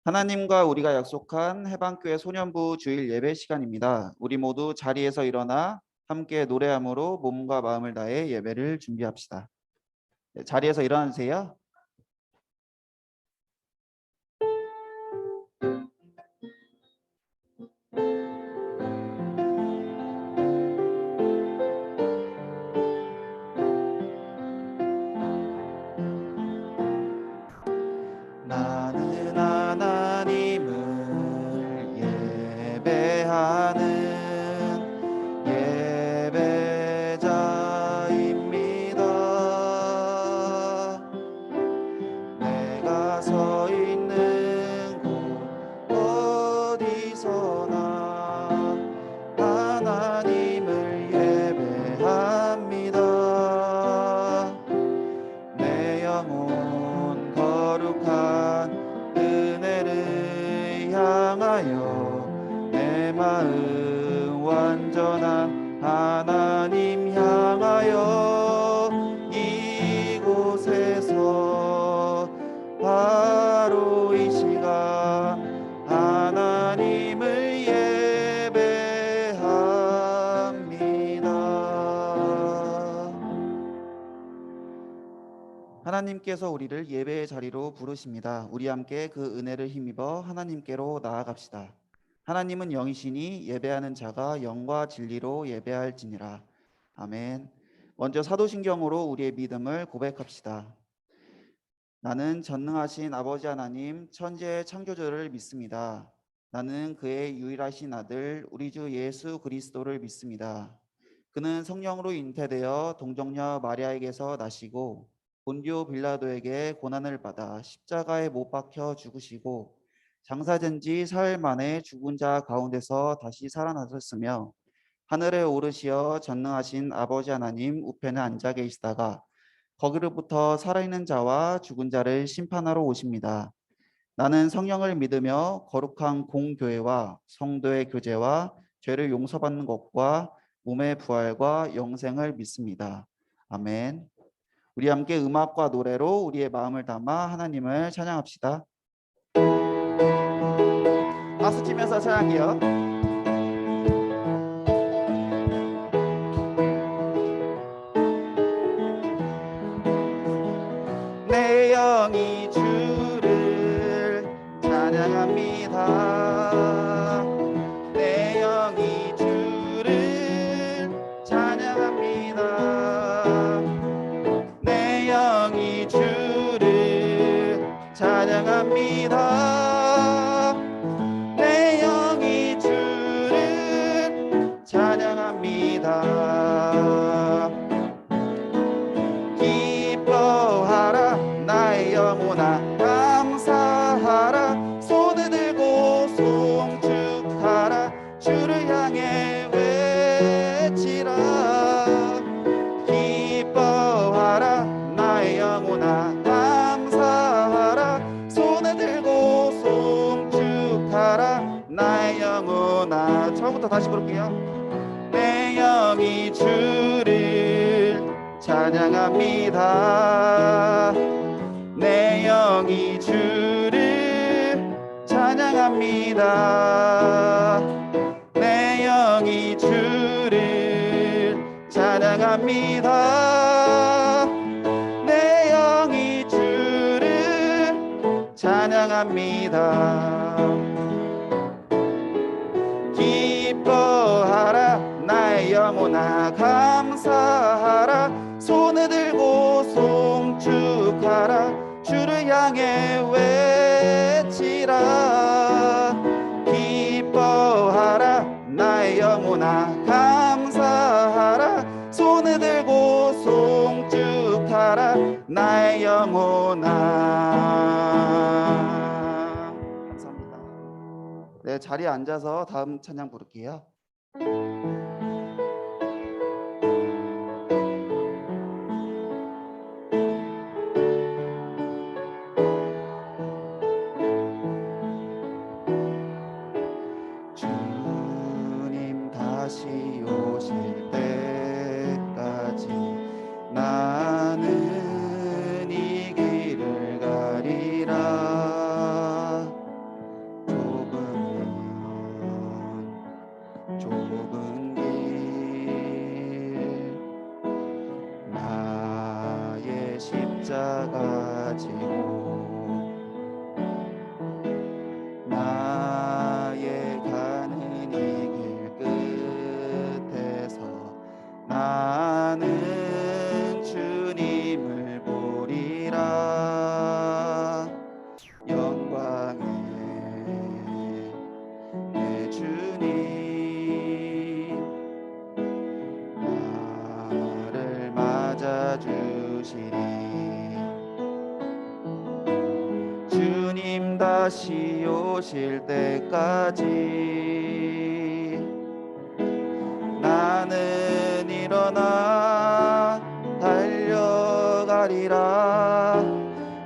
하나님과 우리가 약속한 해방교회 소년부 주일 예배 시간입니다. 우리 모두 자리에서 일어나 함께 노래함으로 몸과 마음을 다해 예배를 준비합시다. 네, 자리에서 일어나주세요. 나는 하나님을 예배하는 예배자입니다. 내가 서 있는 곳 어디서나 하나님을 예배합니다. 내 영혼 거룩한 은혜를 향하여 내 마음 완전한 하나님 향하여 이곳에서 바로 이 시간 하나님을 예배합니다. 하나님께서 우리를 예배의 자리로 부르십니다. 우리 함께 그 은혜를 힘입어 하나님께로 나아갑시다. 하나님은 영이시니 예배하는 자가 영과 진리로 예배할지니라. 아멘. 먼저 사도신경으로 우리의 믿음을 고백합시다. 나는 전능하신 아버지 하나님 천지의 창조주를 믿습니다. 나는 그의 유일하신 아들 우리 주 예수 그리스도를 믿습니다. 그는 성령으로 잉태되어 동정녀 마리아에게서 나시고 본디오 빌라도에게 고난을 받아 십자가에 못 박혀 죽으시고 장사된 지 사흘 만에 죽은 자 가운데서 다시 살아나셨으며 하늘에 오르시어 전능하신 아버지 하나님 우편에 앉아 계시다가 거기로부터 살아있는 자와 죽은 자를 심판하러 오십니다. 나는 성령을 믿으며 거룩한 공교회와 성도의 교제와 죄를 용서받는 것과 몸의 부활과 영생을 믿습니다. 아멘. 우리 함께 음악과 노래로 우리의 마음을 담아 하나님을 찬양합시다. 박수 치면서 찬양해요. 내 영이 주를 찬양합니다. 내 영이 주를 찬양합니다. 내 영이 주를 찬양합니다. 내 영이 주를 찬양합니다. 기뻐하라 나의 영혼아 감사하라 손을 들고 송축하라 주를 향해 외치라. 기뻐하라 나의 영혼아 감사하라 손을 들고 송축하라 나의 영혼아. 처음부터 다시 부를게요. 내 영이 주를 찬양합니다. 내 영이 주를 찬양합니다. 내 영이 주를 찬양합니다. 내 영이 주를 찬양합니다. 기뻐하라 나의 영혼아 감사하라 손을 들고 송축하라 주를 향해 외치라. 기뻐하라 나의 영혼아 감사하라 손을 들고 송축하라 나의 영혼아. 감사합니다. 네, 자리에 앉아서 다음 찬양 부를게요. 주님 다시 오실 때까지 나는 이 길을 가리라. 가지고 나의 가는 이 길 끝에서 나는 주님을 보리라. 영광의 내 주님 나를 맞아주시리. 주님 다시 오실 때까지 나는 일어나 달려가리라.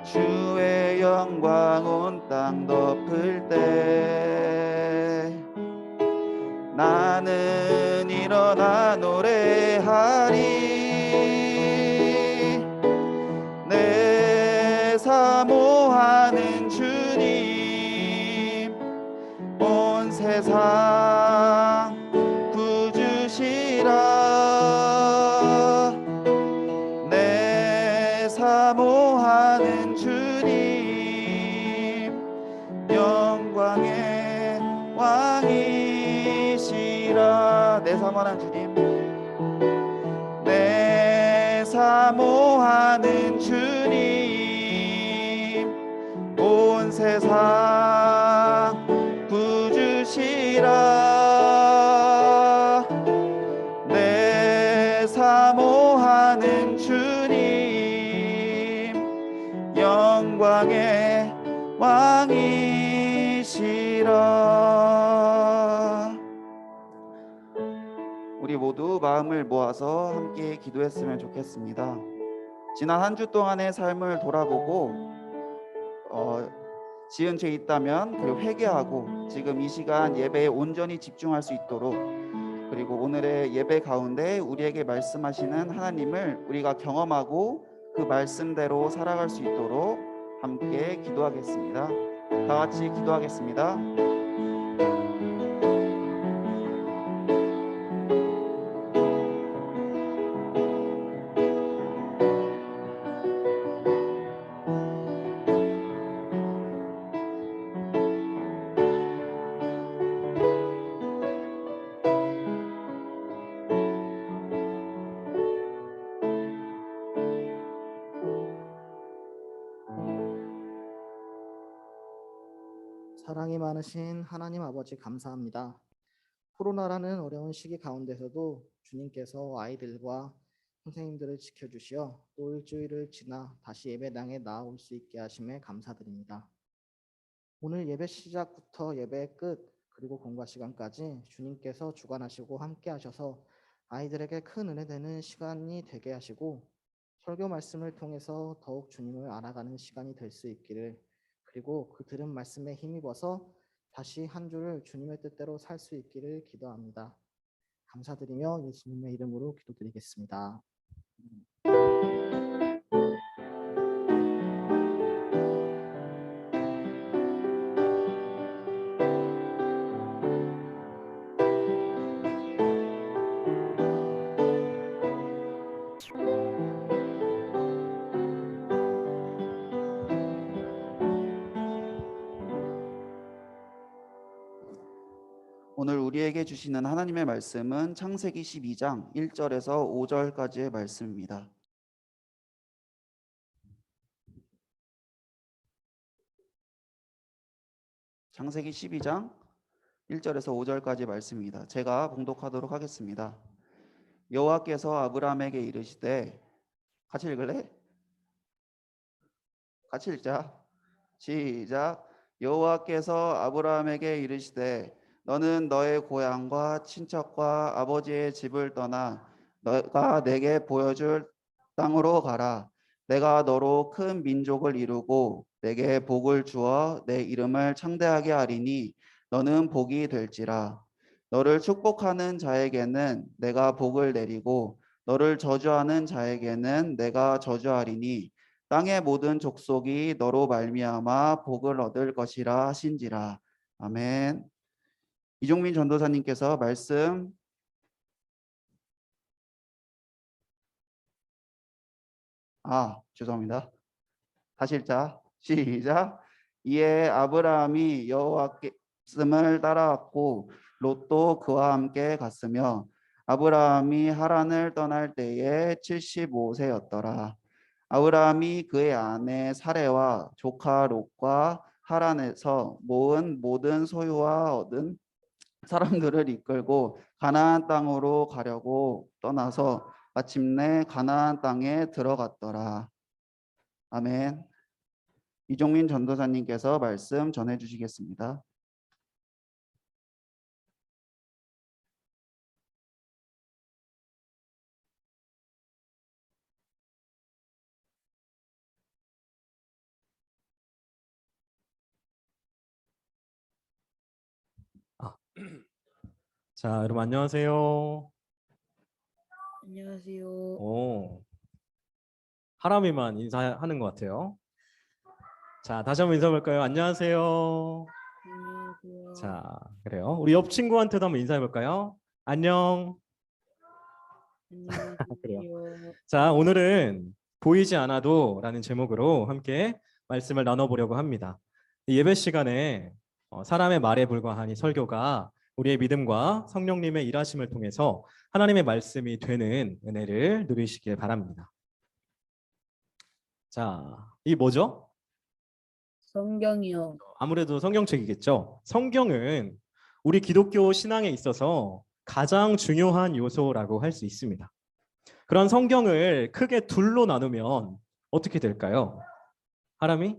주의 영광 온 땅 덮을 때 나는 일어나 노래하리. 내 사모하는 주님 온 세상 구주시라. 내 사모하는 주님 영광의 왕이시라. 내 사모하는 주님 내 사모하는 주님 온 세상 구주시라. 내 사모하는 주님 영광의 왕이시라. 우리 모두 마음을 모아서 함께 기도했으면 좋겠습니다. 지난 한 주 동안의 삶을 돌아보고 지은 죄 있다면 그리고 회개하고 지금 이 시간 예배에 온전히 집중할 수 있도록, 그리고 오늘의 예배 가운데 우리에게 말씀하시는 하나님을 우리가 경험하고 그 말씀대로 살아갈 수 있도록 함께 기도하겠습니다. 다 같이 기도하겠습니다. 사랑이 많으신 하나님 아버지 감사합니다. 코로나라는 어려운 시기 가운데서도 주님께서 아이들과 선생님들을 지켜주시어 또 일주일을 지나 다시 예배당에 나아올 수 있게 하심에 감사드립니다. 오늘 예배 시작부터 예배 끝 그리고 공과 시간까지 주님께서 주관하시고 함께 하셔서 아이들에게 큰 은혜 되는 시간이 되게 하시고 설교 말씀을 통해서 더욱 주님을 알아가는 시간이 될 수 있기를, 그리고 그 들은 말씀에 힘입어서 다시 한 주를 주님의 뜻대로 살 수 있기를 기도합니다. 감사드리며 예수님의 이름으로 기도드리겠습니다. 오늘 우리에게 주시는 하나님의 말씀은 창세기 12장 1절에서 5절까지의 말씀입니다. 창세기 12장 1절에서 5절까지 말씀입니다. 제가 봉독하도록 하겠습니다. 여호와께서 아브라함에게 이르시되, 같이 읽을래? 같이 읽자. 시작. 여호와께서 아브라함에게 이르시되 너는 너의 고향과 친척과 아버지의 집을 떠나 너가 내게 보여줄 땅으로 가라. 내가 너로 큰 민족을 이루고 내게 복을 주어 내 이름을 창대하게 하리니 너는 복이 될지라. 너를 축복하는 자에게는 내가 복을 내리고 너를 저주하는 자에게는 내가 저주하리니 땅의 모든 족속이 너로 말미암아 복을 얻을 것이라 하신지라. 아멘. 이종민 전도사님께서 말씀 죄송합니다. 다시 읽자. 시작. 이에 아브라함이 여호와께 말씀을 따라왔고 롯도 그와 함께 갔으며 아브라함이 하란을 떠날 때에 75세였더라. 아브라함이 그의 아내 사레와 조카 롯과 하란에서 모은 모든 소유와 얻은 사람들을 이끌고 가나안 땅으로 가려고 떠나서 마침내 가나안 땅에 들어갔더라. 아멘. 이종민 전도사님께서 말씀 전해 주시겠습니다. 아, 자, 여러분 안녕하세요. 안녕하세요. 오, 하람이만 인사하는 것 같아요. 자, 다시 한번 인사해볼까요? 안녕하세요. 안녕하세요. 자, 그래요. 우리 옆 친구한테도 한번 인사해볼까요? 안녕. 그래요. 안녕하세요. 자, 오늘은 보이지 않아도 라는 제목으로 함께 말씀을 나눠보려고 합니다. 이 예배 시간에 사람의 말에 불과한 이 설교가 우리의 믿음과 성령님의 일하심을 통해서 하나님의 말씀이 되는 은혜를 누리시길 바랍니다. 자, 이 뭐죠? 성경이요. 아무래도 성경책이겠죠. 성경은 우리 기독교 신앙에 있어서 가장 중요한 요소라고 할 수 있습니다. 그런 성경을 크게 둘로 나누면 어떻게 될까요? 하람이?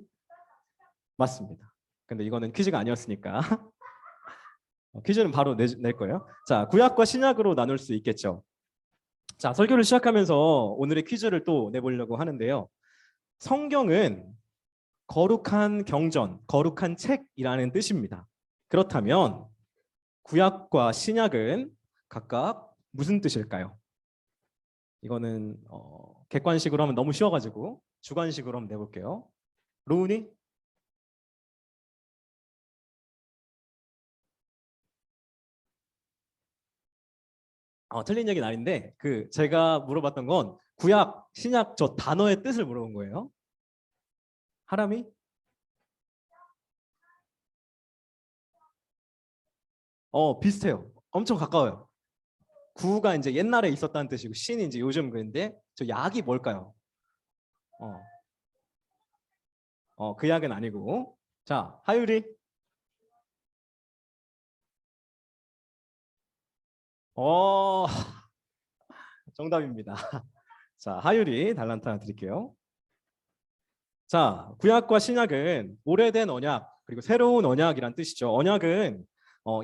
맞습니다. 근데 이거는 퀴즈가 아니었으니까 퀴즈는 바로 낼 거예요. 자, 구약과 신약으로 나눌 수 있겠죠. 자, 설교를 시작하면서 오늘의 퀴즈를 또 내보려고 하는데요. 성경은 거룩한 경전, 거룩한 책이라는 뜻입니다. 그렇다면 구약과 신약은 각각 무슨 뜻일까요? 이거는 객관식으로 하면 너무 쉬워가지고 주관식으로 한번 내볼게요. 로운이? 틀린 얘기는 아닌데 제가 물어봤던 건 구약, 신약 저 단어의 뜻을 물어본 거예요. 하람이? 비슷해요. 엄청 가까워요. 구가 이제 옛날에 있었다는 뜻이고 신이 이제 요즘 그런데 저 약이 뭘까요? 그 약은 아니고. 자, 하율이? 정답입니다. 자, 하율이 달란트 하나 드릴게요. 자, 구약과 신약은 오래된 언약 그리고 새로운 언약이란 뜻이죠. 언약은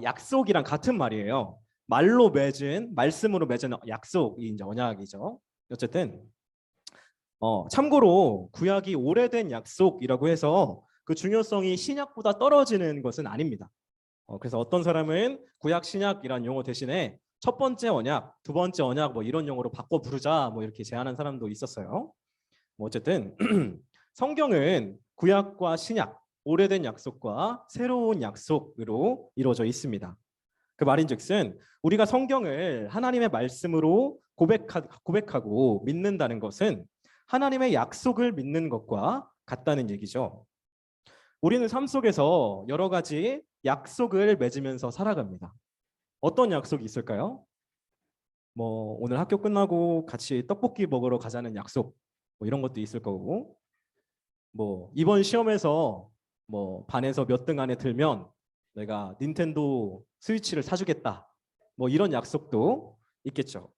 약속이랑 같은 말이에요. 말로 맺은 말씀으로 맺은 약속이 이제 언약이죠. 어쨌든 참고로 구약이 오래된 약속이라고 해서 그 중요성이 신약보다 떨어지는 것은 아닙니다. 그래서 어떤 사람은 구약 신약이란 용어 대신에 첫 번째 언약, 두 번째 언약 뭐 이런 용어로 바꿔 부르자 뭐 이렇게 제안한 사람도 있었어요. 뭐 어쨌든 성경은 구약과 신약, 오래된 약속과 새로운 약속으로 이루어져 있습니다. 그 말인즉슨 우리가 성경을 하나님의 말씀으로 고백하고 믿는다는 것은 하나님의 약속을 믿는 것과 같다는 얘기죠. 우리는 삶 속에서 여러 가지 약속을 맺으면서 살아갑니다. 어떤 약속이 있을까요? 뭐 오늘 학교 끝나고 같이 떡볶이 먹으러 가자는 약속, 뭐 이런 것도 있을 거고, 뭐 이번 시험에서 뭐 반에서 몇 등 안에 들면 내가 닌텐도 스위치를 사주겠다, 뭐 이런 약속도 있겠죠.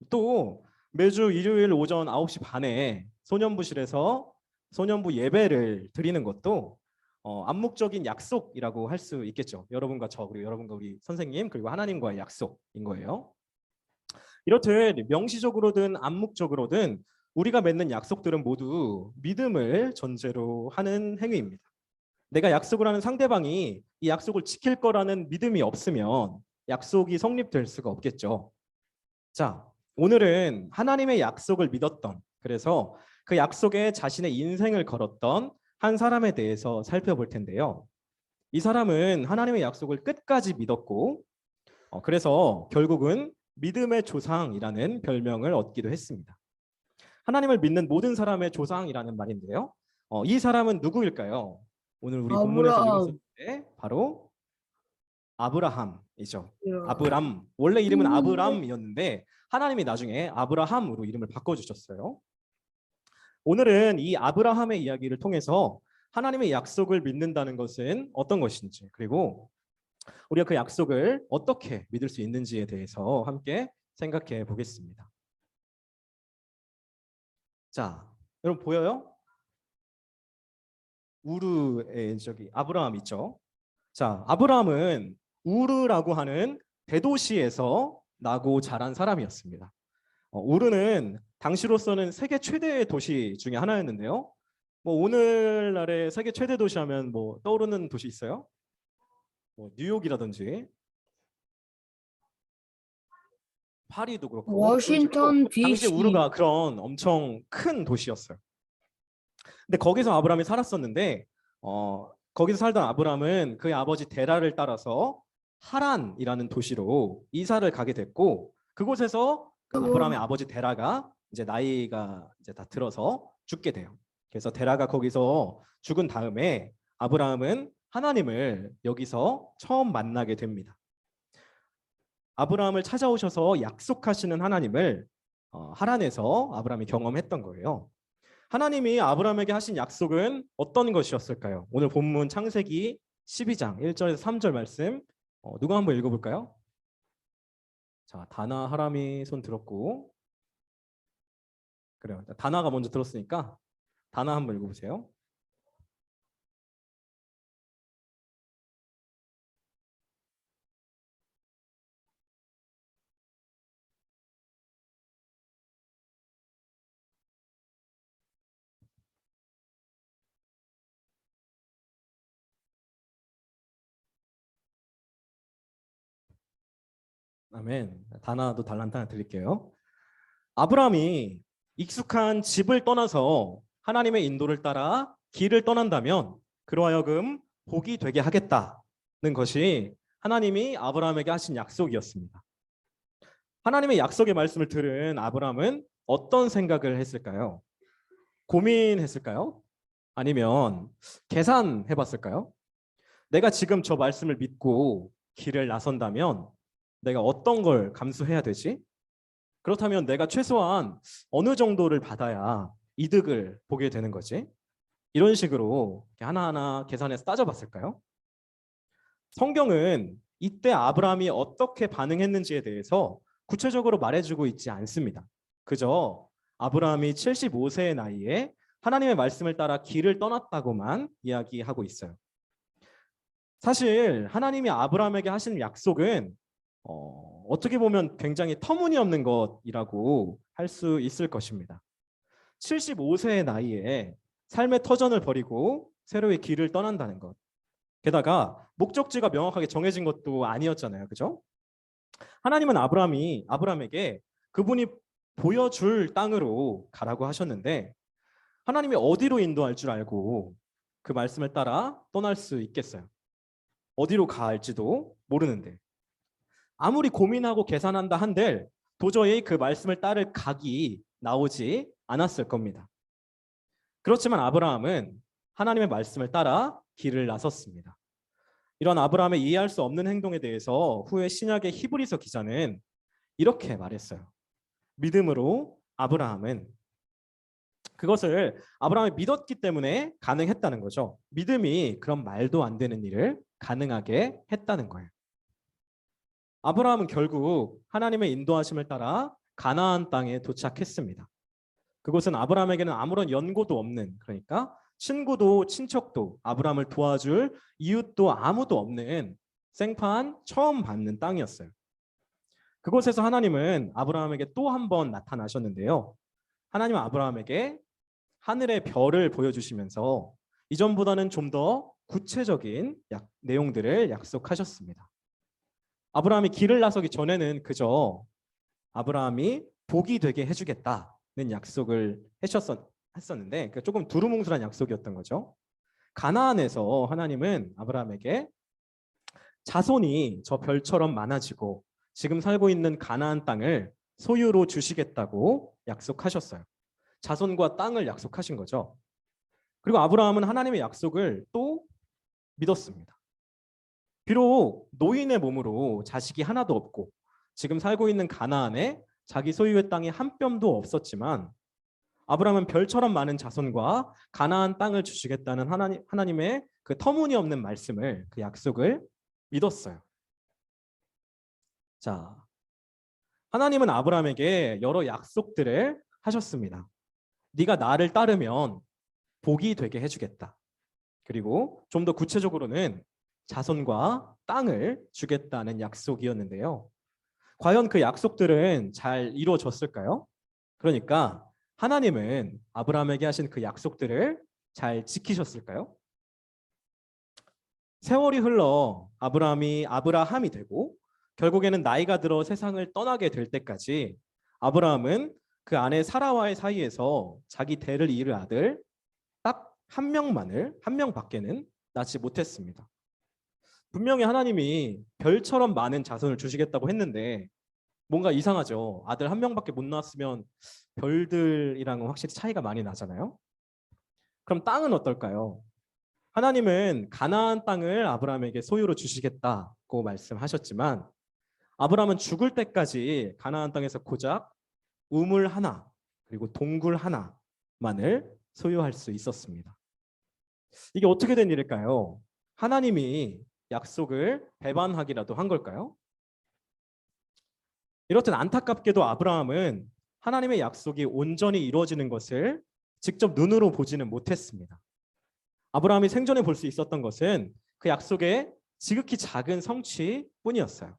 또 매주 일요일 오전 9시 반에 소년부실에서 소년부 예배를 드리는 것도 암묵적인 약속이라고 할 수 있겠죠. 여러분과 저 그리고 여러분과 우리 선생님 그리고 하나님과의 약속인 거예요. 이렇듯 명시적으로든 암묵적으로든 우리가 맺는 약속들은 모두 믿음을 전제로 하는 행위입니다. 내가 약속을 하는 상대방이 이 약속을 지킬 거라는 믿음이 없으면 약속이 성립될 수가 없겠죠. 자, 오늘은 하나님의 약속을 믿었던, 그래서 그 약속에 자신의 인생을 걸었던 한 사람에 대해서 살펴볼 텐데요. 이 사람은 하나님의 약속을 끝까지 믿었고 그래서 결국은 믿음의 조상이라는 별명을 얻기도 했습니다. 하나님을 믿는 모든 사람의 조상이라는 말인데요. 이 사람은 누구일까요? 오늘 우리 본문에서 읽었을 때 바로 아브라함이죠. 아브람. 원래 이름은 아브람이었는데 하나님이 나중에 아브라함으로 이름을 바꿔주셨어요. 오늘은 이 아브라함의 이야기를 통해서 하나님의 약속을 믿는다는 것은 어떤 것인지, 그리고 우리가 그 약속을 어떻게 믿을 수 있는지에 대해서 함께 생각해 보겠습니다. 자, 여러분 보여요? 우르의 저기 아브라함 있죠? 자, 아브라함은 우르라고 하는 대도시에서 나고 자란 사람이었습니다. 우르는 당시로서는 세계 최대의 도시 중에 하나였는데요. 뭐 오늘날의 세계 최대 도시 하면 뭐 떠오르는 도시 있어요? 뭐 뉴욕이라든지 파리도 그렇고. 워싱턴 당시 DC. 우르가 그런 엄청 큰 도시였어요. 근데 거기서 아브라함이 살았었는데 거기서 살던 아브라함은 그의 아버지 데라를 따라서 하란이라는 도시로 이사를 가게 됐고, 그곳에서 그 아브라함의 아버지 데라가 이제 나이가 이제 다 들어서 죽게 돼요. 그래서 데라가 거기서 죽은 다음에 아브라함은 하나님을 여기서 처음 만나게 됩니다. 아브라함을 찾아오셔서 약속하시는 하나님을 하란에서 아브라함이 경험했던 거예요. 하나님이 아브라함에게 하신 약속은 어떤 것이었을까요? 오늘 본문 창세기 12장 1절에서 3절 말씀 누가 한번 읽어볼까요? 자, 다나 하람이 손 들었고, 그래요. 다나가 먼저 들었으니까 다나 한번 읽어보세요. 아멘. 다나도 달란트 하나 드릴게요. 아브라함이 익숙한 집을 떠나서 하나님의 인도를 따라 길을 떠난다면 그로 하여금 복이 되게 하겠다는 것이 하나님이 아브라함에게 하신 약속이었습니다. 하나님의 약속의 말씀을 들은 아브라함은 어떤 생각을 했을까요? 고민했을까요? 아니면 계산해 봤을까요? 내가 지금 저 말씀을 믿고 길을 나선다면 내가 어떤 걸 감수해야 되지? 그렇다면 내가 최소한 어느 정도를 받아야 이득을 보게 되는 거지? 이런 식으로 하나하나 계산해서 따져봤을까요? 성경은 이때 아브라함이 어떻게 반응했는지에 대해서 구체적으로 말해주고 있지 않습니다. 그저 아브라함이 75세의 나이에 하나님의 말씀을 따라 길을 떠났다고만 이야기하고 있어요. 사실 하나님이 아브라함에게 하신 약속은 어떻게 보면 굉장히 터무니없는 것이라고 할 수 있을 것입니다. 75세의 나이에 삶의 터전을 버리고 새로의 길을 떠난다는 것. 게다가 목적지가 명확하게 정해진 것도 아니었잖아요. 그죠? 하나님은 아브라함에게 그분이 보여줄 땅으로 가라고 하셨는데 하나님이 어디로 인도할 줄 알고 그 말씀을 따라 떠날 수 있겠어요? 어디로 갈지도 모르는데 아무리 고민하고 계산한다 한들 도저히 그 말씀을 따를 각이 나오지 않았을 겁니다. 그렇지만 아브라함은 하나님의 말씀을 따라 길을 나섰습니다. 이런 아브라함의 이해할 수 없는 행동에 대해서 후에 신약의 히브리서 기자는 이렇게 말했어요. 믿음으로 아브라함은, 그것을 아브라함이 믿었기 때문에 가능했다는 거죠. 믿음이 그런 말도 안 되는 일을 가능하게 했다는 거예요. 아브라함은 결국 하나님의 인도하심을 따라 가나안 땅에 도착했습니다. 그곳은 아브라함에게는 아무런 연고도 없는, 그러니까 친구도 친척도 아브라함을 도와줄 이웃도 아무도 없는 생판 처음 받는 땅이었어요. 그곳에서 하나님은 아브라함에게 또 한 번 나타나셨는데요. 하나님은 아브라함에게 하늘의 별을 보여주시면서 이전보다는 좀 더 구체적인 내용들을 약속하셨습니다. 아브라함이 길을 나서기 전에는 그저 아브라함이 복이 되게 해주겠다는 약속을 했었는데 조금 두루뭉술한 약속이었던 거죠. 가나안에서 하나님은 아브라함에게 자손이 저 별처럼 많아지고 지금 살고 있는 가나안 땅을 소유로 주시겠다고 약속하셨어요. 자손과 땅을 약속하신 거죠. 그리고 아브라함은 하나님의 약속을 또 믿었습니다. 비록 노인의 몸으로 자식이 하나도 없고 지금 살고 있는 가나안에 자기 소유의 땅이 한 뼘도 없었지만 아브라함은 별처럼 많은 자손과 가나안 땅을 주시겠다는 하나님의 그 터무니없는 말씀을, 그 약속을 믿었어요. 자, 하나님은 아브라함에게 여러 약속들을 하셨습니다. 네가 나를 따르면 복이 되게 해주겠다. 그리고 좀 더 구체적으로는 자손과 땅을 주겠다는 약속이었는데요. 과연 그 약속들은 잘 이루어졌을까요? 그러니까 하나님은 아브라함에게 하신 그 약속들을 잘 지키셨을까요? 세월이 흘러 아브라함이 되고 결국에는 나이가 들어 세상을 떠나게 될 때까지 아브라함은 그 아내 사라와의 사이에서 자기 대를 이을 아들 딱 한 명밖에는 낳지 못했습니다. 분명히 하나님이 별처럼 많은 자손을 주시겠다고 했는데 뭔가 이상하죠. 아들 한 명밖에 못 낳았으면 별들이랑은 확실히 차이가 많이 나잖아요. 그럼 땅은 어떨까요? 하나님은 가나안 땅을 아브라함에게 소유로 주시겠다고 말씀하셨지만 아브라함은 죽을 때까지 가나안 땅에서 고작 우물 하나 그리고 동굴 하나만을 소유할 수 있었습니다. 이게 어떻게 된 일일까요? 하나님이 약속을 배반하기라도 한 걸까요? 이렇듯 안타깝게도 아브라함은 하나님의 약속이 온전히 이루어지는 것을 직접 눈으로 보지는 못했습니다. 아브라함이 생전에 볼 수 있었던 것은 그 약속의 지극히 작은 성취뿐이었어요.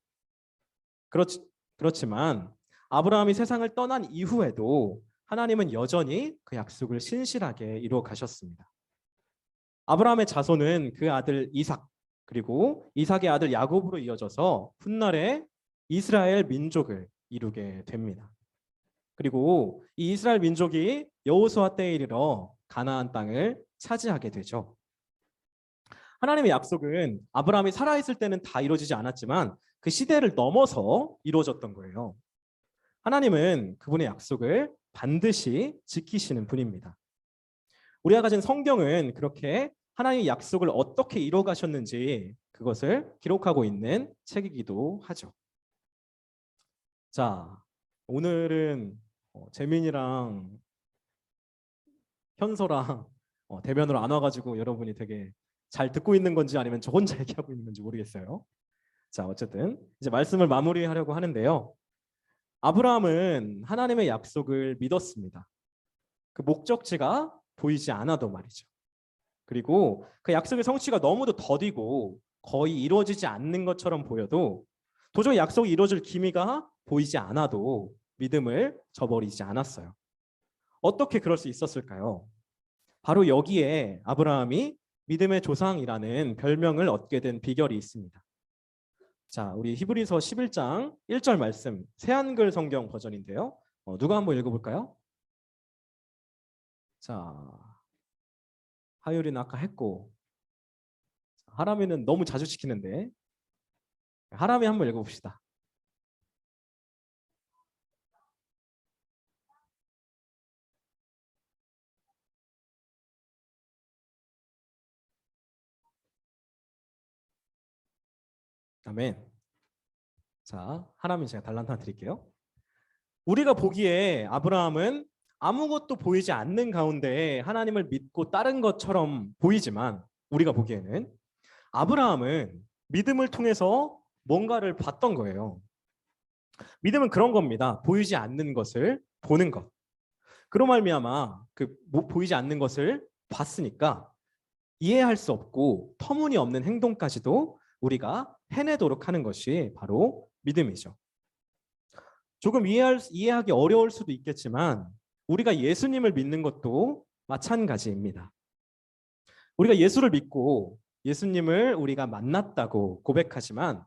그렇지만 아브라함이 세상을 떠난 이후에도 하나님은 여전히 그 약속을 신실하게 이루어 가셨습니다. 아브라함의 자손은 그 아들 이삭 그리고 이삭의 아들 야곱으로 이어져서 훗날에 이스라엘 민족을 이루게 됩니다. 그리고 이 이스라엘 민족이 여호수아 때에 이르러 가나안 땅을 차지하게 되죠. 하나님의 약속은 아브라함이 살아있을 때는 다 이루어지지 않았지만 그 시대를 넘어서 이루어졌던 거예요. 하나님은 그분의 약속을 반드시 지키시는 분입니다. 우리가 가진 성경은 그렇게 하나님의 약속을 어떻게 이루어 가셨는지 그것을 기록하고 있는 책이기도 하죠. 자, 오늘은 재민이랑 현서랑 대면으로 안 와가지고 여러분이 되게 잘 듣고 있는 건지 아니면 저 혼자 얘기하고 있는 건지 모르겠어요. 자, 어쨌든 이제 말씀을 마무리하려고 하는데요. 아브라함은 하나님의 약속을 믿었습니다. 그 목적지가 보이지 않아도 말이죠. 그리고 그 약속의 성취가 너무도 더디고 거의 이루어지지 않는 것처럼 보여도 도저히 약속이 이루어질 기미가 보이지 않아도 믿음을 저버리지 않았어요. 어떻게 그럴 수 있었을까요? 바로 여기에 아브라함이 믿음의 조상이라는 별명을 얻게 된 비결이 있습니다. 자, 우리 히브리서 11장 1절 말씀, 새한글 성경 버전인데요. 누가 한번 읽어볼까요? 자, 하율이는 아까 했고 하람이는 너무 자주 시키는데 하람이 한번 읽어봅시다. 아멘. 자, 하람이 제가 달란트 하나 드릴게요. 우리가 보기에 아브라함은 아무것도 보이지 않는 가운데 하나님을 믿고 따른 것처럼 보이지만 우리가 보기에는 아브라함은 믿음을 통해서 뭔가를 봤던 거예요. 믿음은 그런 겁니다. 보이지 않는 것을 보는 것. 그로 말미암아 보이지 않는 것을 봤으니까 이해할 수 없고 터무니없는 행동까지도 우리가 해내도록 하는 것이 바로 믿음이죠. 조금 이해하기 어려울 수도 있겠지만 우리가 예수님을 믿는 것도 마찬가지입니다. 우리가 예수를 믿고 예수님을 우리가 만났다고 고백하지만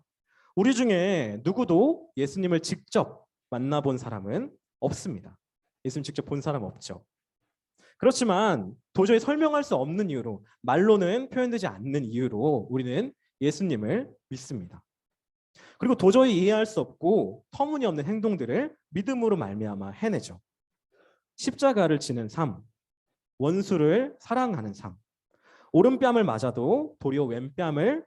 우리 중에 누구도 예수님을 직접 만나본 사람은 없습니다. 예수님 직접 본 사람 없죠. 그렇지만 도저히 설명할 수 없는 이유로, 말로는 표현되지 않는 이유로 우리는 예수님을 믿습니다. 그리고 도저히 이해할 수 없고 터무니없는 행동들을 믿음으로 말미암아 해내죠. 십자가를 지는 삶, 원수를 사랑하는 삶, 오른뺨을 맞아도 도리어 왼뺨을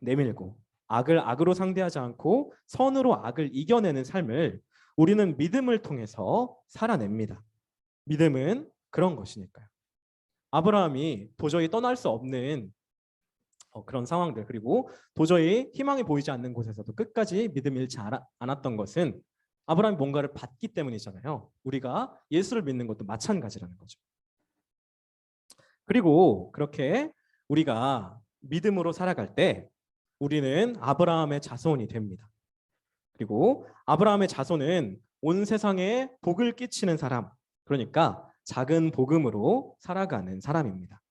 내밀고 악을 악으로 상대하지 않고 선으로 악을 이겨내는 삶을 우리는 믿음을 통해서 살아냅니다. 믿음은 그런 것이니까요. 아브라함이 도저히 떠날 수 없는 그런 상황들, 그리고 도저히 희망이 보이지 않는 곳에서도 끝까지 믿음 잃지 않았던 것은 아브라함이 뭔가를 받기 때문이잖아요. 우리가 예수를 믿는 것도 마찬가지라는 거죠. 그리고 그렇게 우리가 믿음으로 살아갈 때 우리는 아브라함의 자손이 됩니다. 그리고 아브라함의 자손은 온 세상에 복을 끼치는 사람, 그러니까 작은 복음으로 살아가는 사람입니다.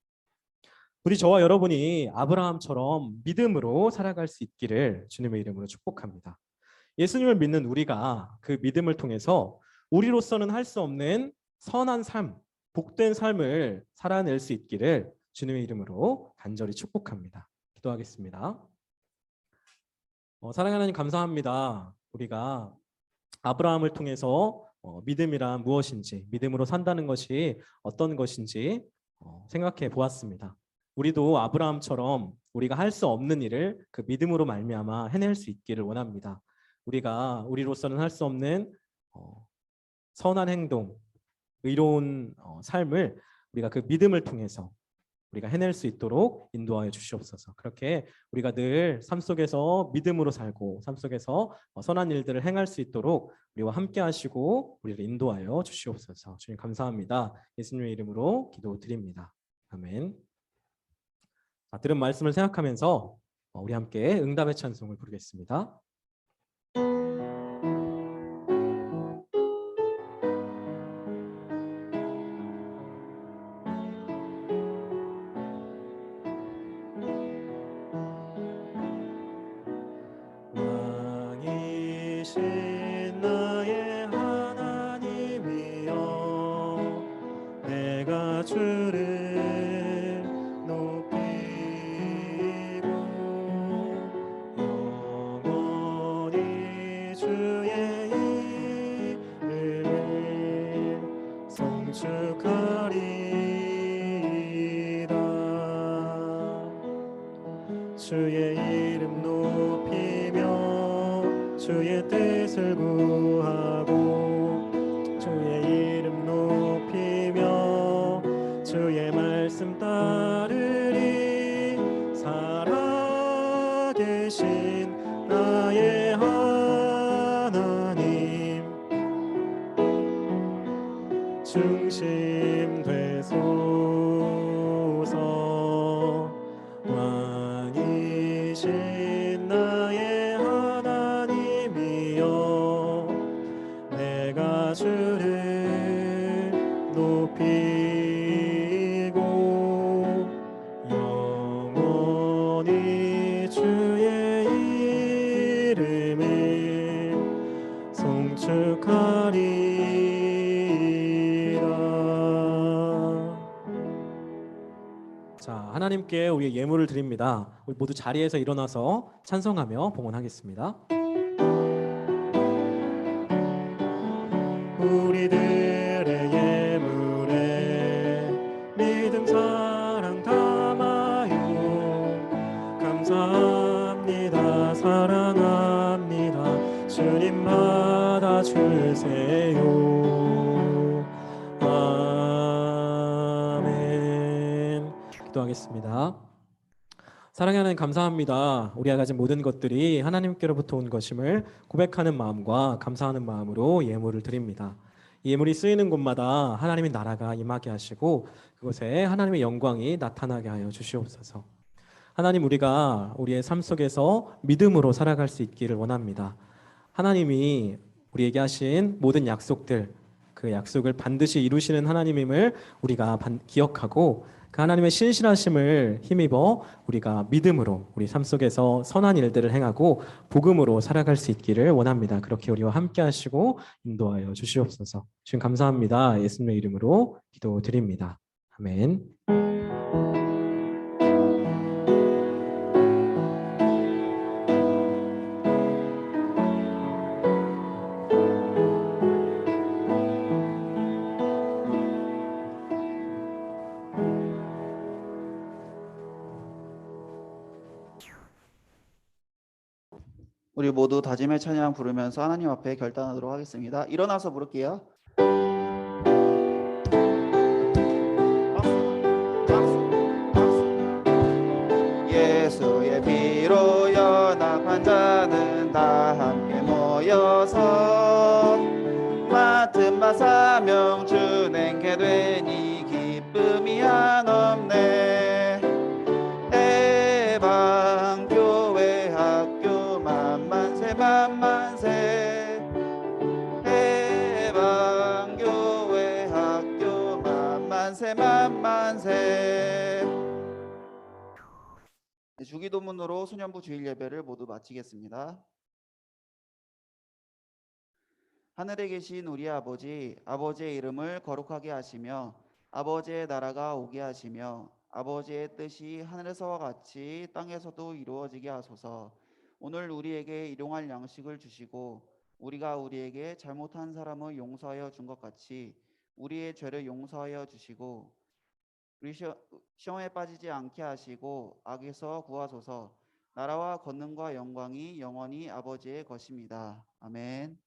우리 저와 여러분이 아브라함처럼 믿음으로 살아갈 수 있기를 주님의 이름으로 축복합니다. 예수님을 믿는 우리가 그 믿음을 통해서 우리로서는 할 수 없는 선한 삶, 복된 삶을 살아낼 수 있기를 주님의 이름으로 간절히 축복합니다. 기도하겠습니다. 사랑하는 하나님, 감사합니다. 우리가 아브라함을 통해서 믿음이란 무엇인지, 믿음으로 산다는 것이 어떤 것인지 생각해 보았습니다. 우리도 아브라함처럼 우리가 할 수 없는 일을 그 믿음으로 말미암아 해낼 수 있기를 원합니다. 우리가 우리로서는 할 수 없는 선한 행동, 의로운 삶을 우리가 그 믿음을 통해서 우리가 해낼 수 있도록 인도하여 주시옵소서. 그렇게 우리가 늘 삶 속에서 믿음으로 살고 삶 속에서 선한 일들을 행할 수 있도록 우리와 함께 하시고 우리를 인도하여 주시옵소서. 주님 감사합니다. 예수님의 이름으로 기도드립니다. 아멘. 들은 말씀을 생각하면서 우리 함께 응답의 찬송을 부르겠습니다. 왕이신 나의 하나님이여, 내가 주를 높이고 영원히 주의 이름을 송축하리이다. 주의 이름 높이며 주의 뜻을 구하고 주의 이름 높이며 주의 말씀 따르리. 살아계신 나의 하나님 중심 되소서. 왕이신 나의 하나님이여, 내가 주를 높이고 영원히 주의 이름을 송축하리라. 자, 하나님께 우리의 예물을 드립니다. 우리 모두 자리에서 일어나서 찬송하며 봉헌하겠습니다. 우리들의 예물에 믿음 사랑 담아요. 감사합니다. 사랑합니다. 주님 받아주세요. 아멘. 기도하겠습니다. 사랑하는 하나님, 감사합니다. 우리가 가진 모든 것들이 하나님께로부터 온 것임을 고백하는 마음과 감사하는 마음으로 예물을 드립니다. 이 예물이 쓰이는 곳마다 하나님의 나라가 임하게 하시고 그곳에 하나님의 영광이 나타나게 하여 주시옵소서. 하나님, 우리가 우리의 삶 속에서 믿음으로 살아갈 수 있기를 원합니다. 하나님이 우리에게 하신 모든 약속들, 그 약속을 반드시 이루시는 하나님임을 우리가 기억하고 그 하나님의 신실하심을 힘입어 우리가 믿음으로 우리 삶 속에서 선한 일들을 행하고 복음으로 살아갈 수 있기를 원합니다. 그렇게 우리와 함께 하시고 인도하여 주시옵소서. 주님 감사합니다. 예수님의 이름으로 기도드립니다. 아멘. 우리 모두 다짐의 찬양 부르면서 하나님 앞에 결단하도록 하겠습니다. 일어나서 부를게요. 예수의 피로 연합한 자는 다 함께 모여서 맡은 바 사명 준행케 되니 기쁨이 한없네. 해방교회 학교 만만세 만만세. 해방교회 학교 만만세 만만세. 주기도문으로 수년부 주일 예배를 모두 마치겠습니다. 하늘에 계신 우리 아버지, 아버지의 이름을 거룩하게 하시며 아버지의 나라가 오게 하시며 아버지의 뜻이 하늘에서와 같이 땅에서도 이루어지게 하소서. 오늘 우리에게 일용할 양식을 주시고 우리가 우리에게 잘못한 사람을 용서하여 준 것 같이 우리의 죄를 용서하여 주시고 우리 시험에 빠지지 않게 하시고 악에서 구하소서. 나라와 권능과 영광이 영원히 아버지의 것입니다. 아멘.